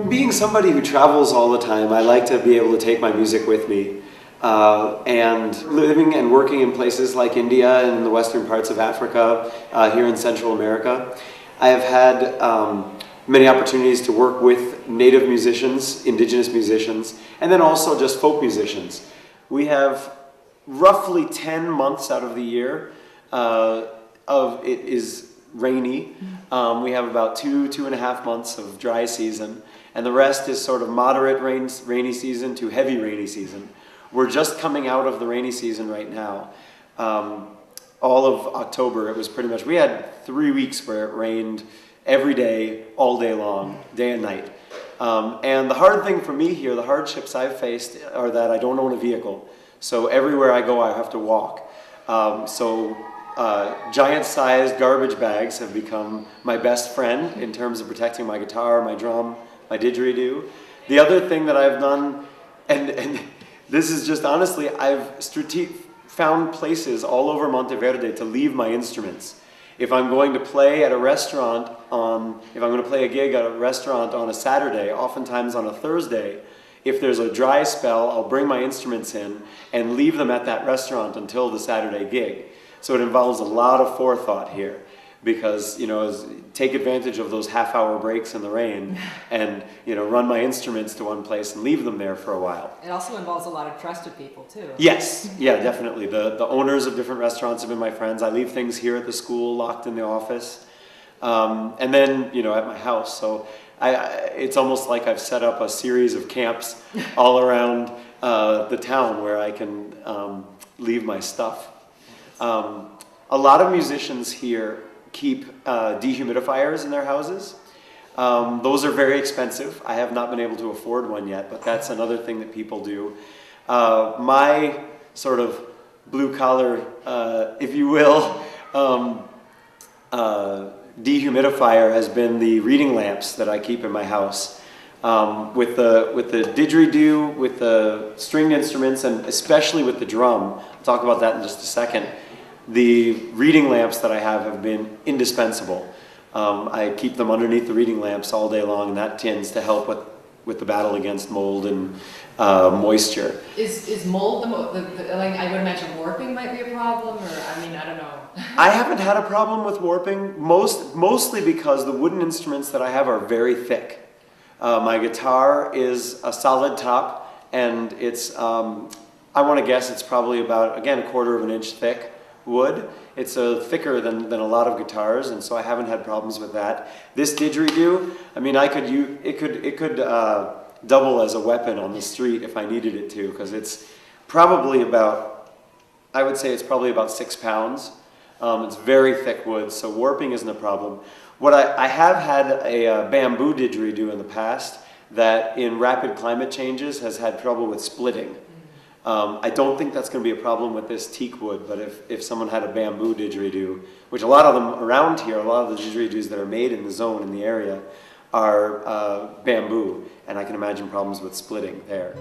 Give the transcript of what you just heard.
Being somebody who travels all the time, I like to be able to take my music with me. And living and working in places like India and in the western parts of Africa, here in Central America, I have had many opportunities to work with native musicians, indigenous musicians, and then also just folk musicians. We have roughly 10 months out of the year it is rainy. We have about two and a half months of dry season, and the rest is sort of moderate rainy season to heavy rainy season. We're just coming out of the rainy season right now. All of October, it was pretty much, we had 3 weeks where it rained every day, all day long, day and night. And the hard thing for me here, the hardships I've faced are that I don't own a vehicle. So everywhere I go, I have to walk. Giant-sized garbage bags have become my best friend in terms of protecting my guitar, my drum, my didgeridoo. The other thing that I've done, and this is just honestly, I've found places all over Monteverde to leave my instruments. If I'm going to play at a restaurant if I'm going to play a gig at a restaurant on a Saturday, oftentimes on a Thursday, if there's a dry spell, I'll bring my instruments in and leave them at that restaurant until the Saturday gig. So it involves a lot of forethought here, because, take advantage of those half-hour breaks in the rain and, run my instruments to one place and leave them there for a while. It also involves a lot of trusted people, too. Yes, yeah, definitely. The owners of different restaurants have been my friends. I leave things here at the school, locked in the office, and then, at my house. So it's almost like I've set up a series of camps all around the town where I can leave my stuff. A lot of musicians here keep dehumidifiers in their houses. Those are very expensive. I have not been able to afford one yet, but that's another thing that people do. My sort of blue collar, if you will, dehumidifier has been the reading lamps that I keep in my house. With the didgeridoo, with the stringed instruments, and especially with the drum, I'll talk about that in just a second. The reading lamps that I have been indispensable. I keep them underneath the reading lamps all day long, and that tends to help with the battle against mold and moisture. Is mold like, I would imagine warping might be a problem, or I don't know. I haven't had a problem with warping, mostly because the wooden instruments that I have are very thick. My guitar is a solid top, and it's, I want to guess it's probably about, again, 1/4 of an inch thick wood. It's thicker than a lot of guitars, and so I haven't had problems with that. This didgeridoo, it could double as a weapon on the street if I needed it to, because it's probably about, I would say it's probably about 6 pounds. It's very thick wood, so warping isn't a problem. What I have had a bamboo didgeridoo in the past that in rapid climate changes has had trouble with splitting. I don't think that's going to be a problem with this teak wood, but if someone had a bamboo didgeridoo, which a lot of them around here, a lot of the didgeridoos that are made in the zone, in the area, are bamboo, and I can imagine problems with splitting there.